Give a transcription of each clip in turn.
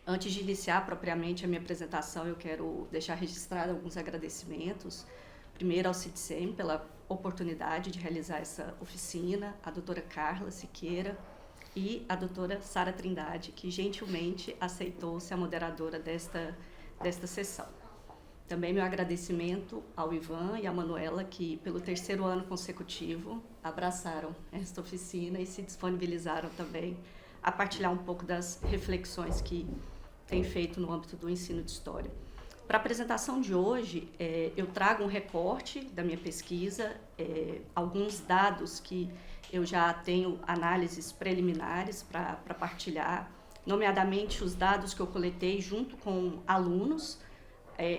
Antes de iniciar propriamente a minha apresentação, eu quero deixar registrado alguns agradecimentos. Primeiro ao CITSEM pela oportunidade de realizar essa oficina, a doutora Carla Siqueira e a doutora Sara Trindade, que gentilmente aceitou ser a moderadora desta sessão. Também meu agradecimento ao Ivan e à Manuela, que pelo 3º ano consecutivo abraçaram esta oficina e se disponibilizaram também a partilhar um pouco das reflexões que têm feito no âmbito do ensino de história. Para a apresentação de hoje, eu trago um recorte da minha pesquisa, alguns dados que eu já tenho análises preliminares para partilhar, nomeadamente os dados que eu coletei junto com alunos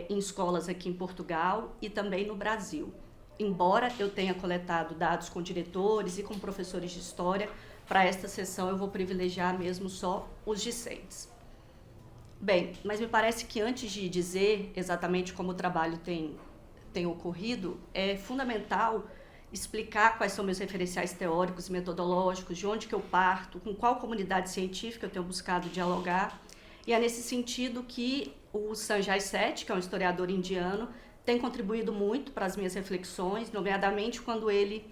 em escolas aqui em Portugal e também no Brasil. Embora eu tenha coletado dados com diretores e com professores de história, para esta sessão eu vou privilegiar mesmo só os discentes. Bem, mas me parece que antes de dizer exatamente como o trabalho tem ocorrido, é fundamental explicar quais são meus referenciais teóricos e metodológicos, de onde que eu parto, com qual comunidade científica eu tenho buscado dialogar. E é nesse sentido que o Sanjay Seth, que é um historiador indiano, tem contribuído muito para as minhas reflexões, nomeadamente quando ele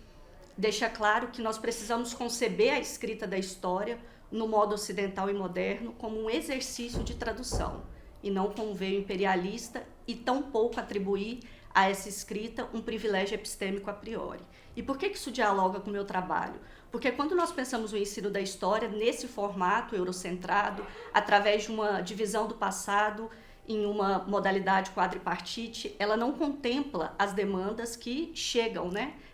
deixa claro que nós precisamos conceber a escrita da história no modo ocidental e moderno como um exercício de tradução, e não com um veio imperialista, e tampouco atribuir a essa escrita um privilégio epistêmico a priori. E por que isso dialoga com o meu trabalho? Porque quando nós pensamos o ensino da história nesse formato eurocentrado, através de uma divisão do passado em uma modalidade quadripartite, ela não contempla as demandas que chegam,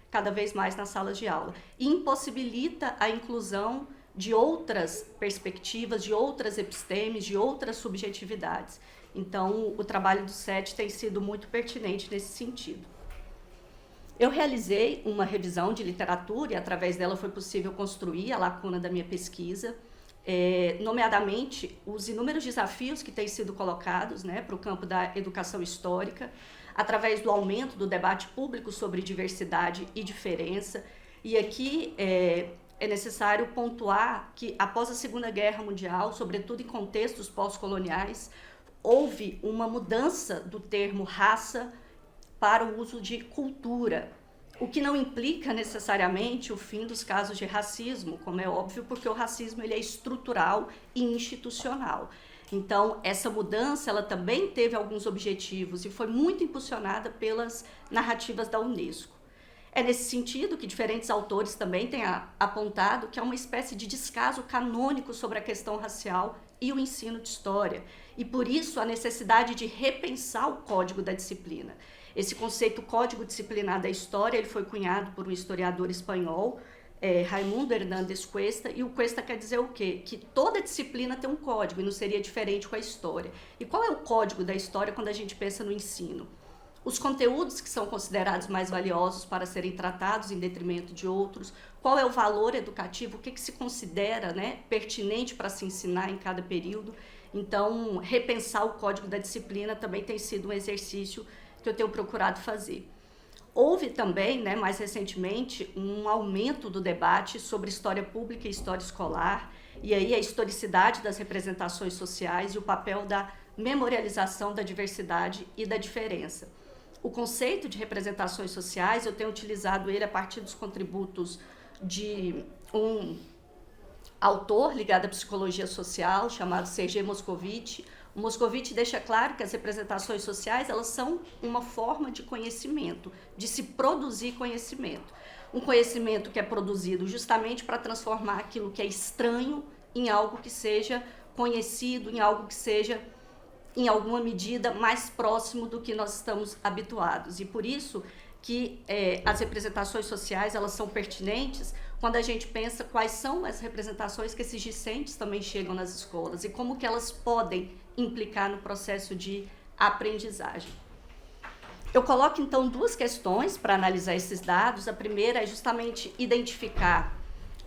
cada vez mais nas salas de aula, e impossibilita a inclusão de outras perspectivas, de outras epistemes, de outras subjetividades. Então, o trabalho do Seth tem sido muito pertinente nesse sentido. Eu realizei uma revisão de literatura e, através dela, foi possível construir a lacuna da minha pesquisa, nomeadamente os inúmeros desafios que têm sido colocados para o campo da educação histórica, através do aumento do debate público sobre diversidade e diferença. E aqui é necessário pontuar que, após a Segunda Guerra Mundial, sobretudo em contextos pós-coloniais, houve uma mudança do termo raça para o uso de cultura, o que não implica necessariamente o fim dos casos de racismo, como é óbvio, porque o racismo ele é estrutural e institucional. Então, essa mudança ela também teve alguns objetivos e foi muito impulsionada pelas narrativas da Unesco. É nesse sentido que diferentes autores também têm apontado que há uma espécie de descaso canônico sobre a questão racial e o ensino de história, e por isso a necessidade de repensar o código da disciplina. Esse conceito código disciplinar da história ele foi cunhado por um historiador espanhol, Raimundo Hernández Cuesta, e o Cuesta quer dizer o quê? Que toda disciplina tem um código e não seria diferente com a história. E qual é o código da história quando a gente pensa no ensino? Os conteúdos que são considerados mais valiosos para serem tratados em detrimento de outros, qual é o valor educativo, o que se considera pertinente para se ensinar em cada período. Então, repensar o código da disciplina também tem sido um exercício que eu tenho procurado fazer. Houve também, mais recentemente, um aumento do debate sobre história pública e história escolar, e aí a historicidade das representações sociais e o papel da memorialização da diversidade e da diferença. O conceito de representações sociais, eu tenho utilizado ele a partir dos contributos de um autor ligado à psicologia social, chamado Sergei Moscovitch. O Moscovitch deixa claro que as representações sociais elas são uma forma de conhecimento, de se produzir conhecimento. Um conhecimento que é produzido justamente para transformar aquilo que é estranho em algo que seja conhecido, em algo que seja, em alguma medida, mais próximo do que nós estamos habituados. E por isso que as representações sociais elas são pertinentes quando a gente pensa quais são as representações que esses discentes também chegam nas escolas e como que elas podem implicar no processo de aprendizagem. Eu coloco, então, duas questões para analisar esses dados. A primeira é justamente identificar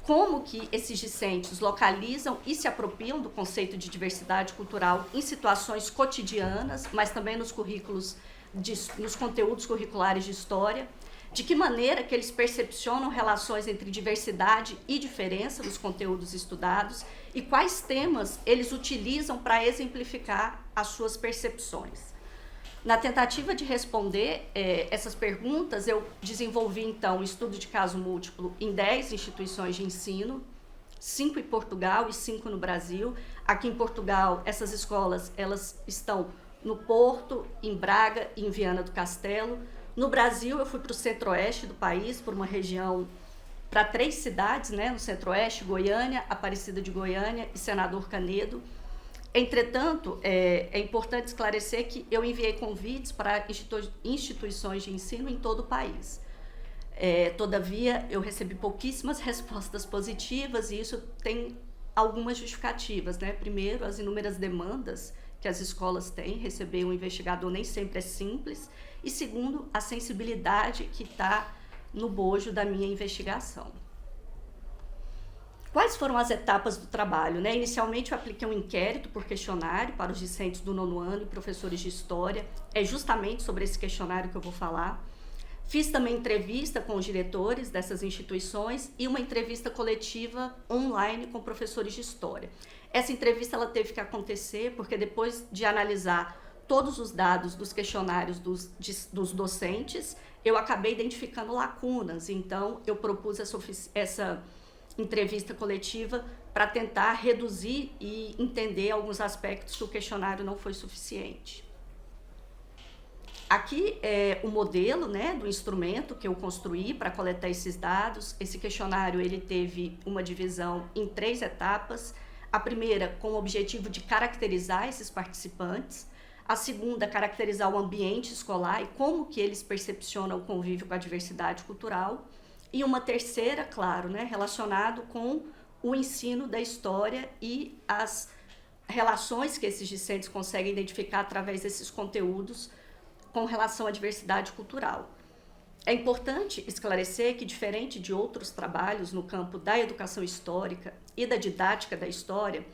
como que esses discentes localizam e se apropriam do conceito de diversidade cultural em situações cotidianas, mas também nos currículos, nos conteúdos curriculares de história. De que maneira que eles percepcionam relações entre diversidade e diferença nos conteúdos estudados e quais temas eles utilizam para exemplificar as suas percepções. Na tentativa de responder essas perguntas, eu desenvolvi, então, um estudo de caso múltiplo em 10 instituições de ensino, 5 em Portugal e 5 no Brasil. Aqui em Portugal, essas escolas elas estão no Porto, em Braga e em Viana do Castelo. No Brasil, eu fui para o centro-oeste do país, por uma região, para 3 cidades, né, no centro-oeste, Goiânia, Aparecida de Goiânia e Senador Canedo. Entretanto, é importante esclarecer que eu enviei convites para instituições de ensino em todo o país. Todavia, eu recebi pouquíssimas respostas positivas e isso tem algumas justificativas, né? Primeiro, as inúmeras demandas que as escolas têm, receber um investigador nem sempre é simples, e segundo, a sensibilidade que está no bojo da minha investigação. Quais foram as etapas do trabalho, né? Inicialmente eu apliquei um inquérito por questionário para os discentes do 9º ano e professores de história, é justamente sobre esse questionário que eu vou falar. Fiz também entrevista com os diretores dessas instituições e uma entrevista coletiva online com professores de história. Essa entrevista ela teve que acontecer porque depois de analisar todos os dados dos questionários dos docentes, eu acabei identificando lacunas. Então, eu propus essa entrevista coletiva para tentar reduzir e entender alguns aspectos que o questionário não foi suficiente. Aqui é o modelo, né, do instrumento que eu construí para coletar esses dados. Esse questionário ele teve uma divisão em 3 etapas. A primeira, com o objetivo de caracterizar esses participantes. A segunda, caracterizar o ambiente escolar e como que eles percepcionam o convívio com a diversidade cultural. E uma terceira, claro, né, relacionado com o ensino da história e as relações que esses discentes conseguem identificar através desses conteúdos com relação à diversidade cultural. É importante esclarecer que, diferente de outros trabalhos no campo da educação histórica e da didática da história,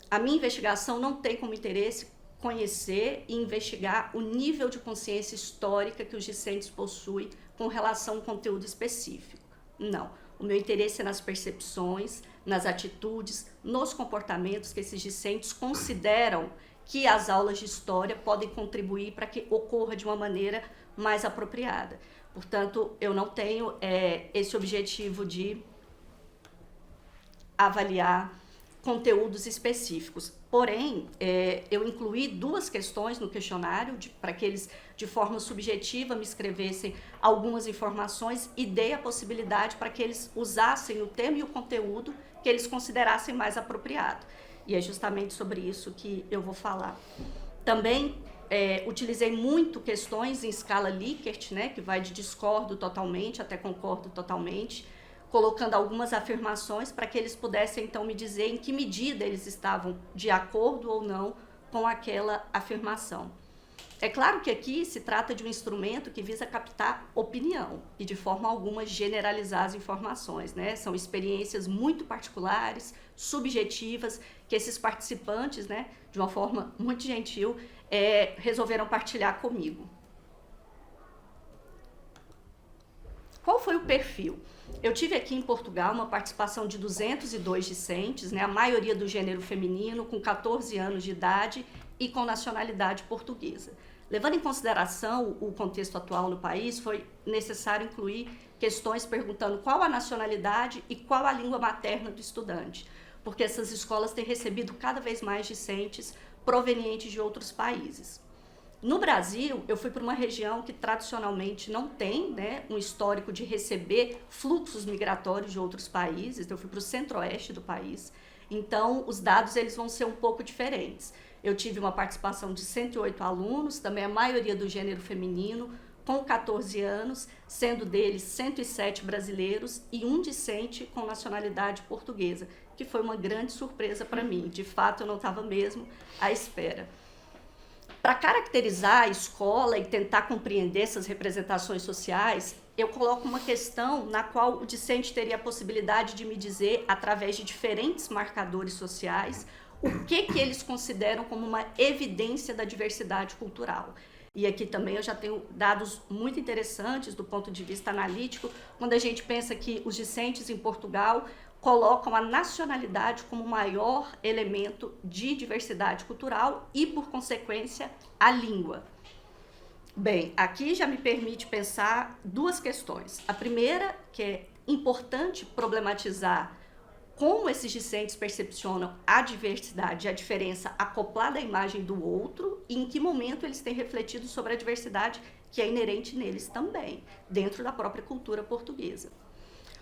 a minha investigação não tem como interesse conhecer e investigar o nível de consciência histórica que os discentes possuem com relação a um conteúdo específico. Não. O meu interesse é nas percepções, nas atitudes, nos comportamentos que esses discentes consideram que as aulas de história podem contribuir para que ocorra de uma maneira mais apropriada. Portanto, eu não tenho esse objetivo de avaliar conteúdos específicos. Porém, eu incluí 2 questões no questionário para que eles, de forma subjetiva, me escrevessem algumas informações e dei a possibilidade para que eles usassem o tema e o conteúdo que eles considerassem mais apropriado. E é justamente sobre isso que eu vou falar. Também utilizei muito questões em escala Likert, né, que vai de discordo totalmente até concordo totalmente, colocando algumas afirmações para que eles pudessem, então, me dizer em que medida eles estavam de acordo ou não com aquela afirmação. É claro que aqui se trata de um instrumento que visa captar opinião e, de forma alguma, generalizar as informações, né? São experiências muito particulares, subjetivas, que esses participantes, né, de uma forma muito gentil, resolveram partilhar comigo. Qual foi o perfil? Eu tive aqui em Portugal uma participação de 202 discentes, né, a maioria do gênero feminino, com 14 anos de idade e com nacionalidade portuguesa. Levando em consideração o contexto atual no país, foi necessário incluir questões perguntando qual a nacionalidade e qual a língua materna do estudante, porque essas escolas têm recebido cada vez mais discentes provenientes de outros países. No Brasil, eu fui para uma região que tradicionalmente não tem, né, um histórico de receber fluxos migratórios de outros países. Então, eu fui para o centro-oeste do país. Então, os dados eles vão ser um pouco diferentes. Eu tive uma participação de 108 alunos, também a maioria do gênero feminino, com 14 anos, sendo deles 107 brasileiros e um discente com nacionalidade portuguesa, que foi uma grande surpresa para mim. De fato, eu não estava mesmo à espera. Para caracterizar a escola e tentar compreender essas representações sociais, eu coloco uma questão na qual o discente teria a possibilidade de me dizer, através de diferentes marcadores sociais, o que eles consideram como uma evidência da diversidade cultural. E aqui também eu já tenho dados muito interessantes do ponto de vista analítico, quando a gente pensa que os discentes em Portugal colocam a nacionalidade como o maior elemento de diversidade cultural e, por consequência, a língua. Bem, aqui já me permite pensar duas questões. A primeira, que é importante problematizar como esses discentes percepcionam a diversidade, a diferença acoplada à imagem do outro, e em que momento eles têm refletido sobre a diversidade que é inerente neles também, dentro da própria cultura portuguesa.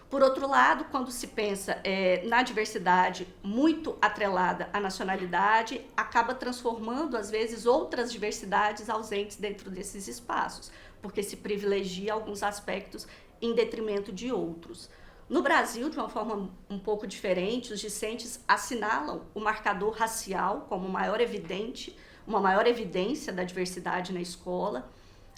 Por outro lado, quando se pensa na diversidade muito atrelada à nacionalidade, acaba transformando, às vezes, outras diversidades ausentes dentro desses espaços, porque se privilegia alguns aspectos em detrimento de outros. No Brasil, de uma forma um pouco diferente, os discentes assinalam o marcador racial como uma maior evidência da diversidade na escola,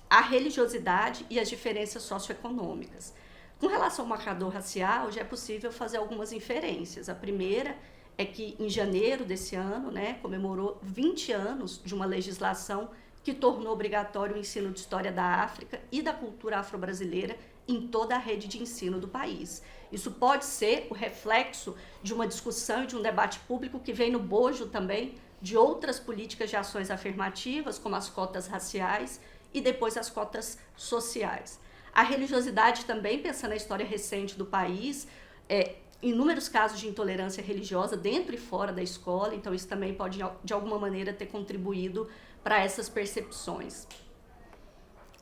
a religiosidade e as diferenças socioeconômicas. Com relação ao marcador racial, já é possível fazer algumas inferências. A primeira é que, em janeiro desse ano, comemorou 20 anos de uma legislação que tornou obrigatório o ensino de história da África e da cultura afro-brasileira em toda a rede de ensino do país. Isso pode ser o reflexo de uma discussão e de um debate público que vem no bojo também de outras políticas de ações afirmativas, como as cotas raciais e depois as cotas sociais. A religiosidade também, pensando na história recente do país, inúmeros casos de intolerância religiosa dentro e fora da escola, então isso também pode, de alguma maneira, ter contribuído para essas percepções.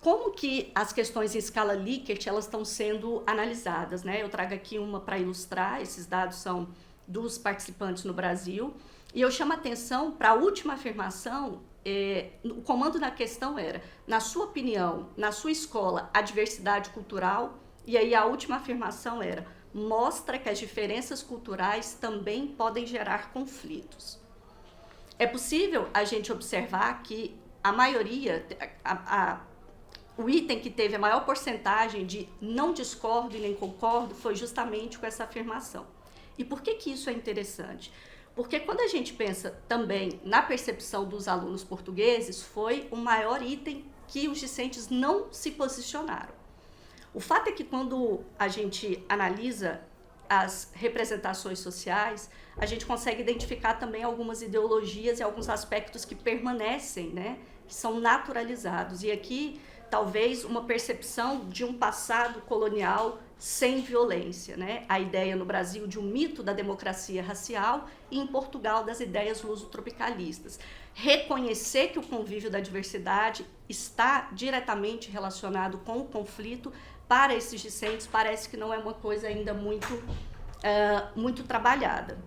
Como que as questões em escala Likert elas estão sendo analisadas, Eu trago aqui uma para ilustrar, esses dados são dos participantes no Brasil, e eu chamo a atenção para a última afirmação. O comando da questão era, na sua opinião, na sua escola, a diversidade cultural, e aí a última afirmação era, mostra que as diferenças culturais também podem gerar conflitos. É possível a gente observar que a maioria, o item que teve a maior porcentagem de não discordo e nem concordo foi justamente com essa afirmação. E por que isso é interessante? Porque quando a gente pensa também na percepção dos alunos portugueses, foi o maior item que os discentes não se posicionaram. O fato é que quando a gente analisa as representações sociais, a gente consegue identificar também algumas ideologias e alguns aspectos que permanecem, que são naturalizados. E aqui, talvez, uma percepção de um passado colonial sem violência, A ideia no Brasil de um mito da democracia racial e em Portugal das ideias luso-tropicalistas. Reconhecer que o convívio da diversidade está diretamente relacionado com o conflito, para esses discentes, parece que não é uma coisa ainda muito trabalhada.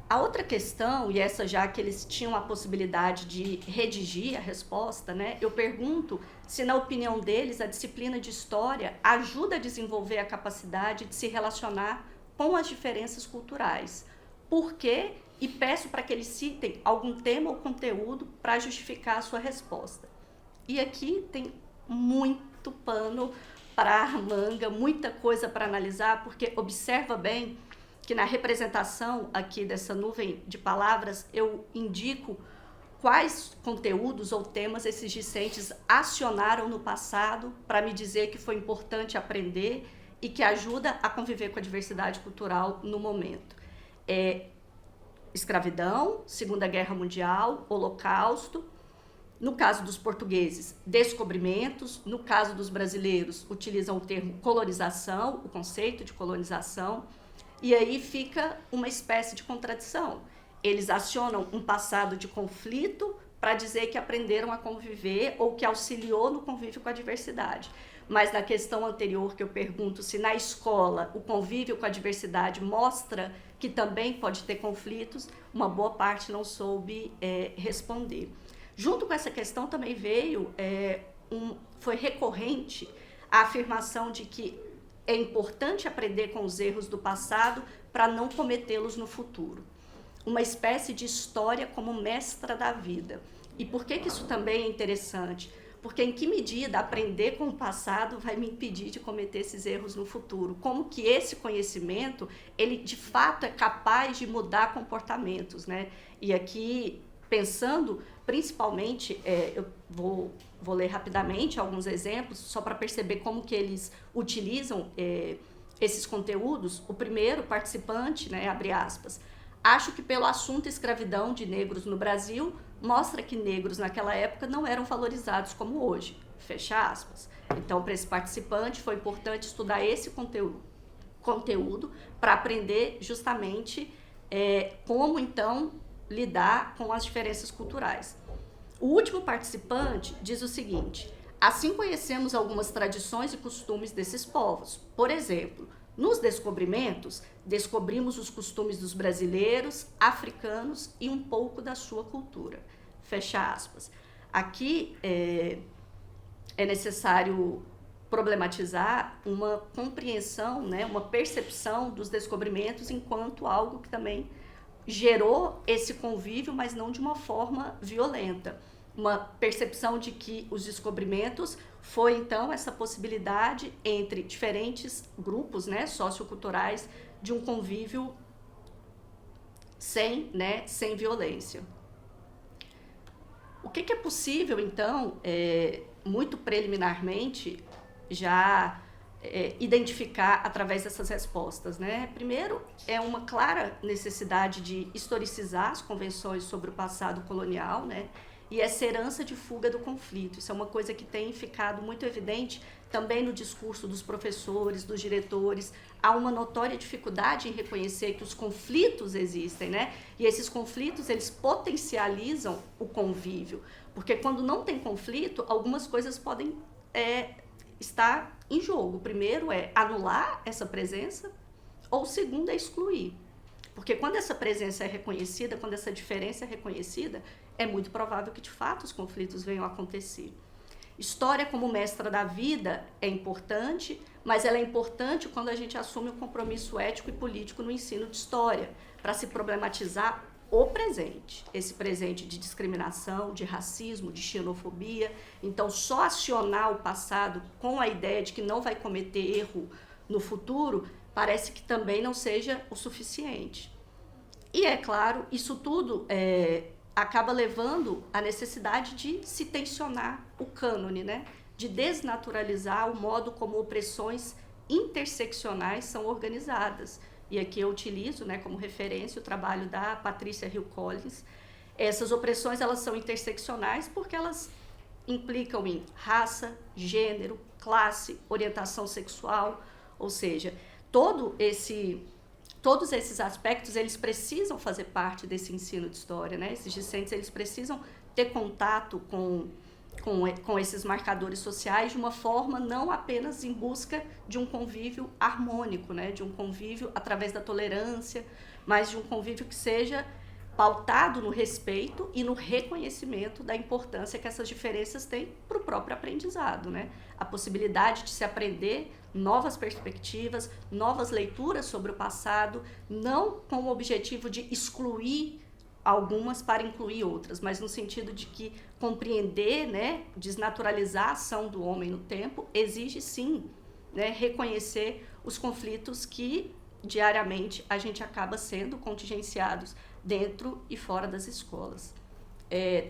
A outra questão, e essa já que eles tinham a possibilidade de redigir a resposta, eu pergunto se, na opinião deles, a disciplina de história ajuda a desenvolver a capacidade de se relacionar com as diferenças culturais. Por quê? E peço para que eles citem algum tema ou conteúdo para justificar a sua resposta. E aqui tem muito pano para a manga, muita coisa para analisar, porque observa bem que na representação aqui dessa nuvem de palavras, eu indico quais conteúdos ou temas esses discentes acionaram no passado para me dizer que foi importante aprender e que ajuda a conviver com a diversidade cultural no momento. Escravidão, Segunda Guerra Mundial, Holocausto. No caso dos portugueses, descobrimentos. No caso dos brasileiros, utilizam o termo colonização, o conceito de colonização. E aí fica uma espécie de contradição. Eles acionam um passado de conflito para dizer que aprenderam a conviver ou que auxiliou no convívio com a diversidade. Mas na questão anterior que eu pergunto se na escola o convívio com a diversidade mostra que também pode ter conflitos, uma boa parte não soube responder. Junto com essa questão também foi recorrente a afirmação de que é importante aprender com os erros do passado para não cometê-los no futuro. Uma espécie de história como mestra da vida. E por que isso também é interessante? Porque em que medida aprender com o passado vai me impedir de cometer esses erros no futuro? Como que esse conhecimento, ele de fato é capaz de mudar comportamentos, E aqui, pensando principalmente, eu vou ler rapidamente alguns exemplos, só para perceber como que eles utilizam esses conteúdos. O primeiro participante, né, abre aspas, acho que pelo assunto escravidão de negros no Brasil, mostra que negros naquela época não eram valorizados como hoje, fecha aspas. Então, para esse participante, foi importante estudar esse conteúdo para aprender justamente como, então, lidar com as diferenças culturais. O último participante diz o seguinte: assim conhecemos algumas tradições e costumes desses povos. Por exemplo, nos descobrimentos, descobrimos os costumes dos brasileiros, africanos e um pouco da sua cultura. Fecha aspas. Aqui é necessário problematizar uma compreensão, né, uma percepção dos descobrimentos enquanto algo que também gerou esse convívio, mas não de uma forma violenta. Uma percepção de que os descobrimentos foi, então, essa possibilidade entre diferentes grupos, né, socioculturais, de um convívio sem violência. O que é possível, então, muito preliminarmente, já identificar através dessas respostas, né? Primeiro, é uma clara necessidade de historicizar as convenções sobre o passado colonial, né? E essa herança de fuga do conflito. Isso é uma coisa que tem ficado muito evidente também no discurso dos professores, dos diretores. Há uma notória dificuldade em reconhecer que os conflitos existem, né? E esses conflitos, eles potencializam o convívio. Porque quando não tem conflito, algumas coisas podem estar em jogo. O primeiro é anular essa presença, ou o segundo é excluir. Porque quando essa presença é reconhecida, quando essa diferença é reconhecida, é muito provável que, de fato, os conflitos venham a acontecer. História como mestra da vida é importante, mas ela é importante quando a gente assume um compromisso ético e político no ensino de história, para se problematizar o presente, esse presente de discriminação, de racismo, de xenofobia. Então, só acionar o passado com a ideia de que não vai cometer erro no futuro, parece que também não seja o suficiente. E, é claro, isso tudo acaba levando à necessidade de se tensionar o cânone, né? De desnaturalizar o modo como opressões interseccionais são organizadas. E aqui eu utilizo, né, como referência o trabalho da Patricia Hill Collins. Essas opressões, elas são interseccionais porque elas implicam em raça, gênero, classe, orientação sexual, ou seja, todos esses aspectos, eles precisam fazer parte desse ensino de história, né? Esses discentes, eles precisam ter contato com esses marcadores sociais de uma forma não apenas em busca de um convívio harmônico, né? De um convívio através da tolerância, mas de um convívio que seja pautado no respeito e no reconhecimento da importância que essas diferenças têm para o próprio aprendizado, né? A possibilidade de se aprender novas perspectivas, novas leituras sobre o passado, não com o objetivo de excluir algumas para incluir outras, mas no sentido de que compreender, né, desnaturalizar a ação do homem no tempo, exige sim, né, reconhecer os conflitos que diariamente a gente acaba sendo contingenciados dentro e fora das escolas.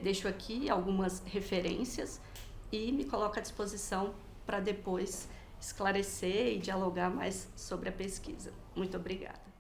Deixo aqui algumas referências e me coloco à disposição para depois esclarecer e dialogar mais sobre a pesquisa. Muito obrigada.